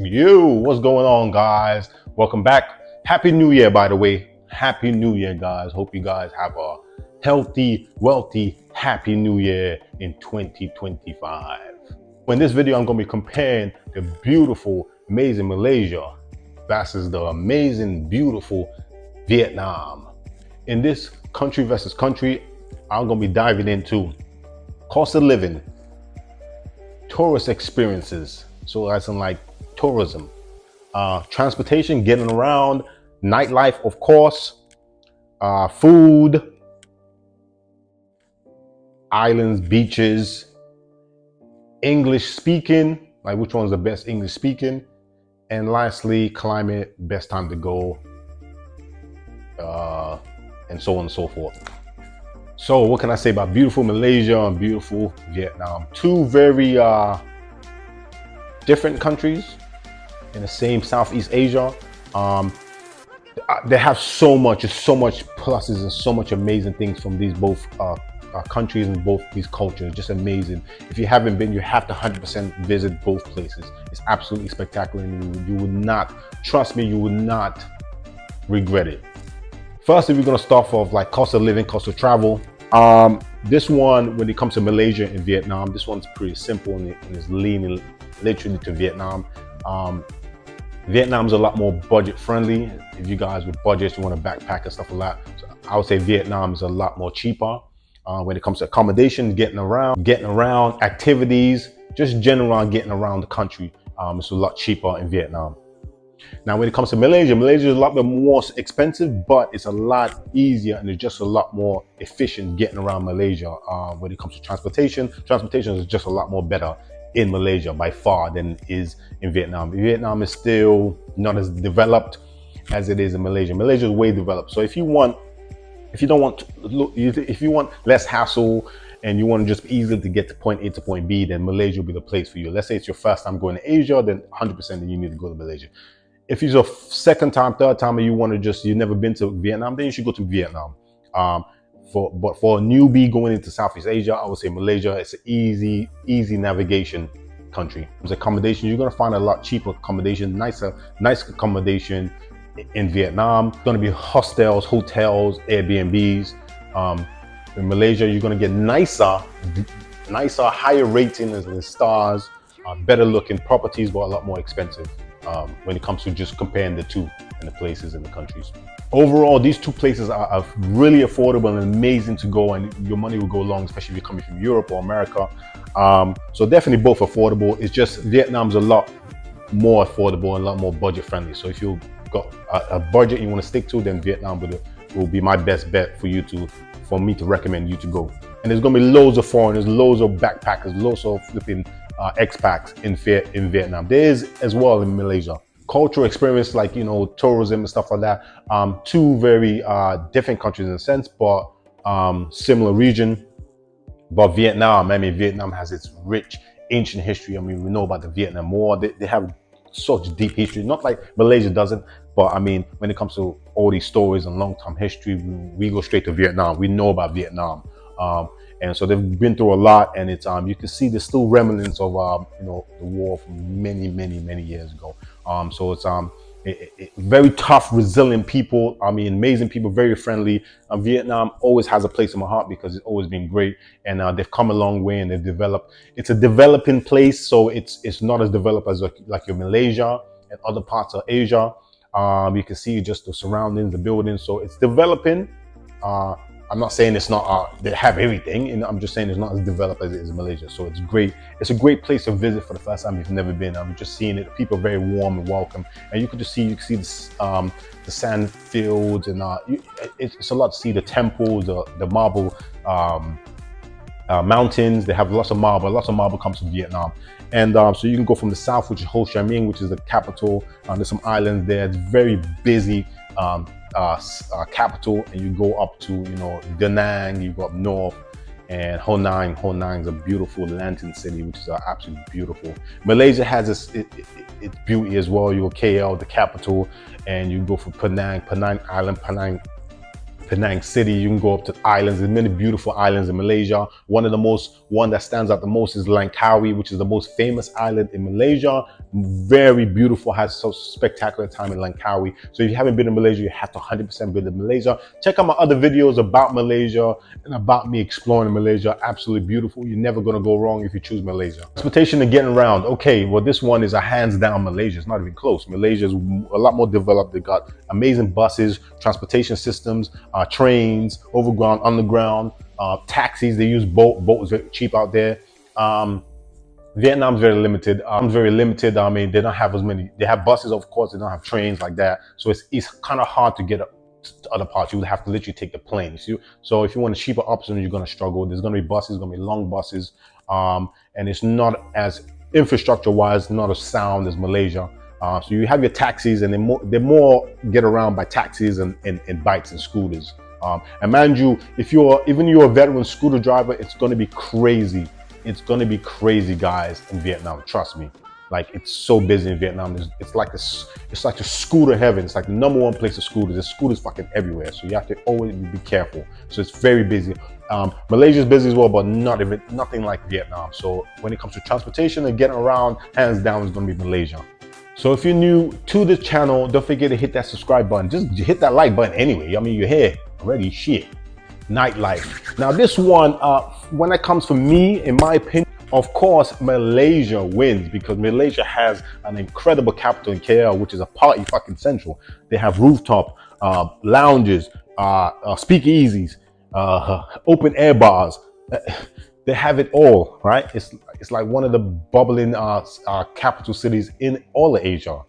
Yo, what's going on, guys? Welcome back. Happy New Year, by the way. Happy New Year, guys. Hope you guys have a healthy, wealthy, happy New Year in 2025. In this video, I'm going to be comparing the beautiful, amazing Malaysia versus the amazing, beautiful Vietnam. In this country versus country, I'm going to be diving into cost of living, tourist experiences. So that's in like tourism, transportation, getting around, nightlife, of course, food, islands, beaches, English speaking, like which one's the best English speaking, and lastly, climate, best time to go, and so on and so forth. So what can I say about beautiful Malaysia and beautiful Vietnam? Two very different countries in the same Southeast Asia. They have so much pluses and so much amazing things from these both countries and both these cultures. Just amazing. If you haven't been, you have to 100% visit both places. It's absolutely spectacular, and you would not, trust me, you would not regret it. First, if we're gonna start off like cost of living, cost of travel. This one, when it comes to Malaysia and Vietnam, this one's pretty simple and it's leaning literally to Vietnam. Vietnam's a lot more budget friendly. If you guys with budgets, you want to backpack and stuff like that, so I would say Vietnam is a lot more cheaper. When it comes to accommodation, getting around, activities, just general getting around the country, it's a lot cheaper in Vietnam. Now, when it comes to Malaysia, Malaysia is a lot more expensive, but it's a lot easier and it's just a lot more efficient getting around Malaysia. When it comes to transportation is just a lot more better in Malaysia by far than it is in Vietnam. Vietnam is still not as developed as it is in Malaysia. Malaysia is way developed. So if you want less hassle and you want to just easily to get to point A to point B, then Malaysia will be the place for you. Let's say it's your first time going to Asia, then 100% you need to go to Malaysia. If it's your second time, third time, and you've never been to Vietnam, then you should go to Vietnam. But for a newbie going into Southeast Asia, I would say Malaysia. It's an easy navigation country. As accommodation, you're gonna find a lot cheaper accommodation, nice accommodation in Vietnam. It's gonna be hostels, hotels, Airbnbs. In Malaysia, you're gonna get nicer, higher ratings and stars, better looking properties, but a lot more expensive. When it comes to just comparing the two and the places and the countries. Overall, these two places are really affordable and amazing to go, and your money will go long, especially if you're coming from Europe or America. So definitely both affordable. It's just Vietnam's a lot more affordable and a lot more budget friendly. So if you've got a budget you want to stick to, then Vietnam will be my best bet for me to recommend you to go. And there's gonna be loads of foreigners, loads of backpackers, loads of flipping expats in Vietnam. There is as well in Malaysia. Cultural experience, like, tourism and stuff like that. Two very different countries in a sense, but similar region. But Vietnam has its rich ancient history. We know about the Vietnam War. They have such deep history, not like Malaysia doesn't, but when it comes to all these stories and long-term history, we go straight to Vietnam. We know about Vietnam. And so they've been through a lot, and it's you can see there's still remnants of the war from many years ago. So it's very tough, resilient people. Amazing people, very friendly. Vietnam always has a place in my heart because it's always been great, and they've come a long way and they've developed. It's a developing place, so it's not as developed as like your Malaysia and other parts of Asia. You can see just the surroundings, the buildings. So it's developing. I'm not saying it's not, they have everything, and I'm just saying it's not as developed as it is in Malaysia. So it's great. It's a great place to visit for the first time if you've never been. I'm just seeing it. People are very warm and welcome, and you can see the sand fields, and it's a lot to see. The temples, the marble mountains. They have lots of marble. Lots of marble comes from Vietnam, and so you can go from the south, which is Ho Chi Minh, which is the capital. There's some islands there. It's very busy. Capital, and you go up to Da Nang, you go up north, and Ho Nang is a beautiful lantern city, which is absolutely beautiful. Malaysia has its beauty as well. You go KL, the capital, and you go for Penang Island. Penang City. You can go up to islands. There's many beautiful islands in Malaysia. One that stands out the most is Langkawi, which is the most famous island in Malaysia. Very beautiful, has so spectacular time in Langkawi. So if you haven't been to Malaysia, you have to 100% been to Malaysia. Check out my other videos about Malaysia and about me exploring Malaysia. Absolutely beautiful. You're never gonna go wrong if you choose Malaysia. Transportation and getting around. Okay, well this one is a hands down Malaysia. It's not even close. Malaysia is a lot more developed. They got amazing buses, transportation systems, trains, overground, underground, taxis. They use boats very cheap out there. Vietnam's very limited. I mean, they don't have as many. They have buses, of course. They don't have trains like that. So it's kind of hard to get up to other parts. You would have to literally take the plane. So if you want a cheaper option, you're going to struggle. There's going to be buses. Going to be long buses, and it's not as infrastructure-wise, not as sound as Malaysia. So you have your taxis, and they're more get around by taxis and bikes and scooters. And mind you, even you're a veteran scooter driver, it's going to be crazy. It's going to be crazy, guys, in Vietnam. Trust me. Like, it's so busy in Vietnam. It's like a scooter heaven. It's like the #1 place of scooters. There's scooters fucking everywhere. So you have to always be careful. So it's very busy. Malaysia's busy as well, but nothing like Vietnam. So when it comes to transportation and getting around, hands down, it's going to be Malaysia. So if you're new to this channel, don't forget to hit that subscribe button. Just hit that like button anyway. I mean, you're here already. Shit. Nightlife. Now this one, when it comes for me, in my opinion, of course, Malaysia wins because Malaysia has an incredible capital in KL, which is a party fucking central. They have rooftop lounges, speakeasies, open air bars. They have it all, right? It's like one of the bubbling capital cities in all of Asia,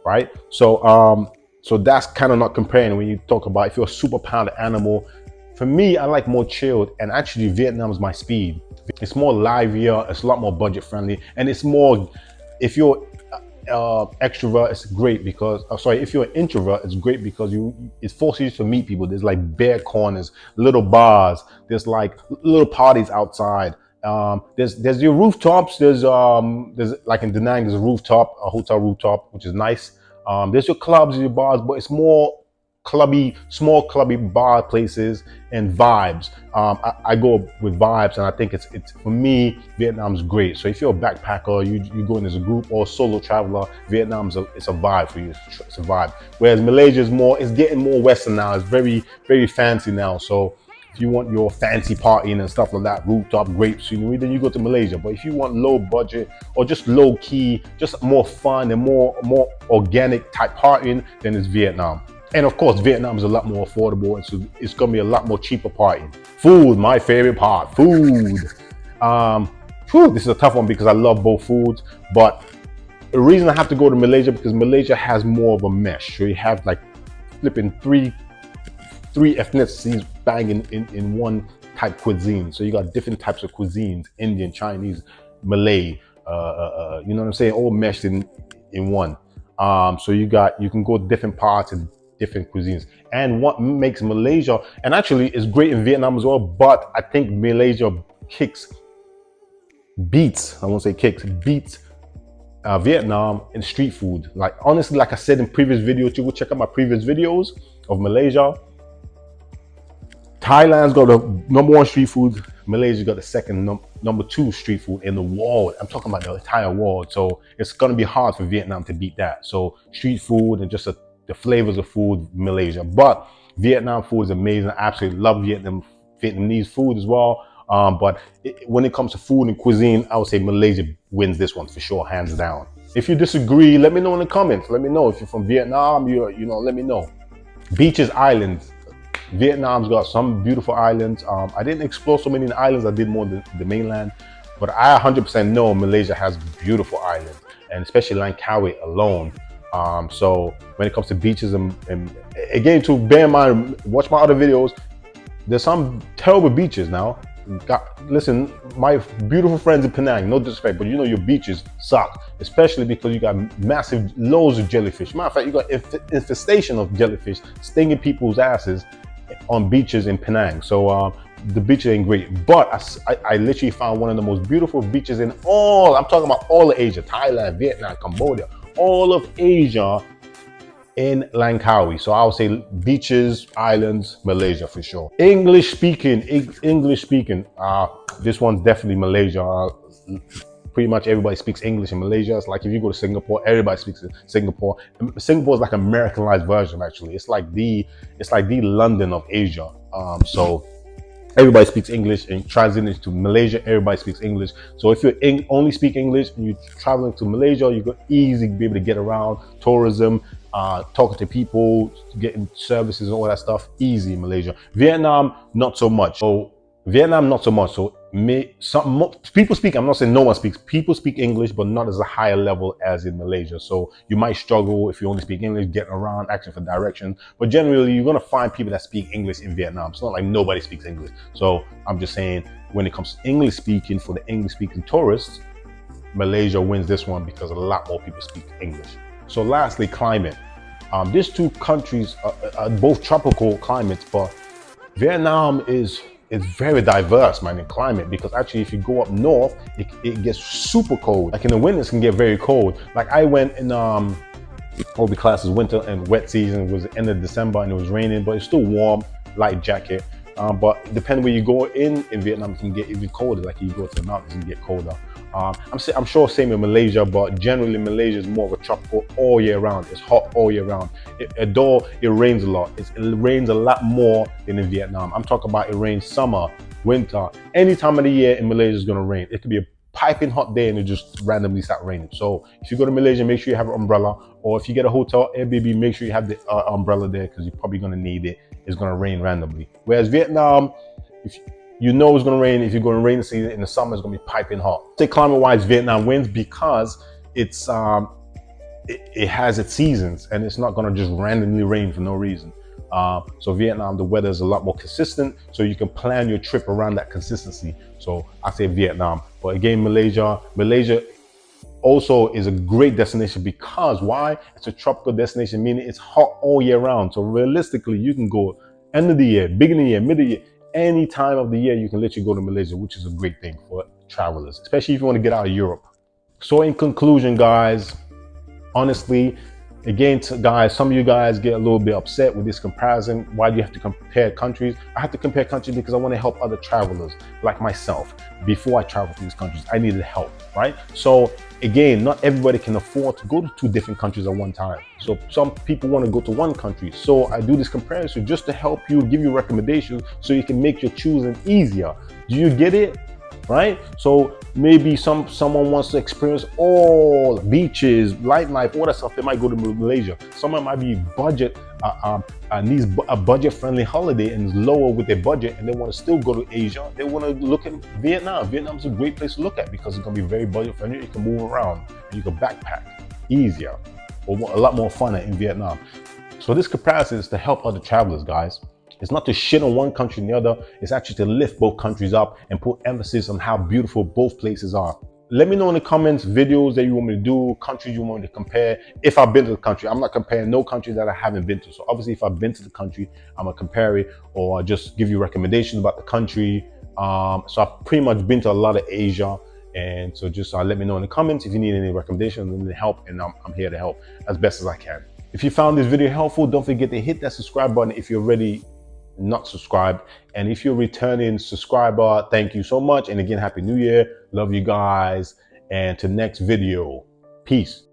right? So that's kind of not comparing when you talk about if you're a super pound animal. For me, I like more chilled, and actually Vietnam is my speed. It's more livelier, it's a lot more budget friendly, and it's more, if you're extrovert, it's great because, if you're an introvert, it's great because it forces you to meet people. There's like bare corners, little bars, there's like little parties outside. There's your rooftops, there's like in Da Nang, there's a rooftop, a hotel rooftop, which is nice. There's your clubs, your bars, but it's more small clubby bar places and vibes. I go with vibes, and I think it's for me, Vietnam's great. So if you're a backpacker, you go in as a group or solo traveler, Vietnam's it's a vibe for you. It's a vibe. Whereas Malaysia it's getting more Western now. It's very, very fancy now. So if you want your fancy partying and stuff like that, rooftop great scenery, then you go to Malaysia. But if you want low budget or just low key, just more fun and more organic type partying, then it's Vietnam. And of course, Vietnam is a lot more affordable, and so it's gonna be a lot more cheaper partying. Food, my favorite part, food. This is a tough one because I love both foods, but the reason I have to go to Malaysia because Malaysia has more of a mesh. So you have like flipping three ethnicities banging in one type cuisine. So you got different types of cuisines: Indian, Chinese, Malay. You know what I'm saying? All meshed in one. So you can go to different parts and different cuisines. And what makes Malaysia, and actually it's great in Vietnam as well, but I think Malaysia beats Vietnam in street food. Like, honestly, like I said in previous videos, you go check out my previous videos of Malaysia. Thailand's got the #1 street food. Malaysia got the second, number 2 street food in the world. I'm talking about the entire world. So it's gonna be hard for Vietnam to beat that. So street food and just the flavors of food, Malaysia. But Vietnam food is amazing. I absolutely love Vietnamese food as well. But when it comes to food and cuisine, I would say Malaysia wins this one for sure, hands down. If you disagree, let me know in the comments. Let me know if you're from Vietnam. Let me know. Beaches, islands. Vietnam's got some beautiful islands. I didn't explore so many islands. I did more the mainland, but I 100% know Malaysia has beautiful islands, and especially Langkawi alone. So when it comes to beaches and again, to bear in mind, watch my other videos. There's some terrible beaches now. Listen, my beautiful friends in Penang, no disrespect, but your beaches suck, especially because you got loads of jellyfish. Matter of fact, you got infestation of jellyfish stinging people's asses on beaches in Penang. So the beaches ain't great, but I literally found one of the most beautiful beaches in I'm talking about all of Asia: Thailand, Vietnam, Cambodia, all of Asia. in Langkawi. So I would say beaches, islands, Malaysia for sure. English speaking, English speaking. This one's definitely Malaysia. Pretty much everybody speaks English in Malaysia. It's like if you go to Singapore, everybody speaks Singapore. Singapore is like an Americanized version, actually. It's like the London of Asia. So everybody speaks English, and transiting to Malaysia, everybody speaks English. So if you only speak English and you're traveling to Malaysia, you could easily be able to get around tourism, talking to people, getting services and all that stuff, easy in Malaysia. Vietnam, not so much. So Vietnam, not so much. So people speak, I'm not saying no one speaks, people speak English, but not as a higher level as in Malaysia. So you might struggle if you only speak English, getting around, asking for directions. But generally, you're going to find people that speak English in Vietnam. It's not like nobody speaks English. So I'm just saying, when it comes to English speaking, for the English speaking tourists, Malaysia wins this one because a lot more people speak English. So lastly, climate. These two countries are both tropical climates, but Vietnam is very diverse, man, in climate, because actually if you go up north, it gets super cold. Like in the winters, it can get very cold. Like I went in all the classes, winter and wet season, was the end of December, and it was raining, but it's still warm, light jacket. But depending where you go in Vietnam, it can get even colder. Like you go to the mountains, it can get colder. I'm sure same in Malaysia, but generally Malaysia is more of a tropical all year round. It's hot all year round. Although it rains a lot, it rains a lot more than in Vietnam. I'm talking about it rains summer, winter, any time of the year in Malaysia is gonna rain. It could be a piping hot day and it just randomly start raining. So if you go to Malaysia, make sure you have an umbrella, or if you get a hotel Airbnb, make sure you have the umbrella there, because you're probably gonna need it. It's gonna rain randomly. Whereas Vietnam, if you know it's gonna rain, if you're going to rain season in the summer, it's gonna be piping hot. Say climate-wise, Vietnam wins because it's it has its seasons, and it's not gonna just randomly rain for no reason. So Vietnam, the weather is a lot more consistent, so you can plan your trip around that consistency. So I say Vietnam. But again, Malaysia also is a great destination because why? It's a tropical destination, meaning it's hot all year round. So realistically, you can go end of the year, beginning of the year, mid of the year, any time of the year, you can literally go to Malaysia, which is a great thing for travelers, especially if you want to get out of Europe. So in conclusion, guys, honestly, again, guys, some of you guys get a little bit upset with this comparison. Why do you have to compare countries? I have to compare countries because I want to help other travelers like myself. Before I travel to these countries, I needed help, right? So again, not everybody can afford to go to two different countries at one time. So some people want to go to one country. So I do this comparison just to help you, give you recommendations so you can make your choosing easier. Do you get it? Right? So maybe someone wants to experience all beaches, nightlife, all that stuff. They might go to Malaysia. Someone might be budget, needs a budget-friendly holiday and is lower with their budget, and they want to still go to Asia. They want to look at Vietnam. Vietnam is a great place to look at because it's going to be very budget-friendly. You can move around and you can backpack easier, or a lot more fun in Vietnam. So this comparison is to help other travelers, guys. It's not to shit on one country and the other. It's actually to lift both countries up and put emphasis on how beautiful both places are. Let me know in the comments videos that you want me to do, countries you want me to compare. If I've been to the country, I'm not comparing no country that I haven't been to. So obviously if I've been to the country, I'm gonna compare it or just give you recommendations about the country. So I've pretty much been to a lot of Asia. And so just let me know in the comments if you need any recommendations and help, and I'm here to help as best as I can. If you found this video helpful, don't forget to hit that subscribe button if you're already not subscribed, and if you're a returning subscriber, thank you so much. And again, happy new year, love you guys, and to next video, peace.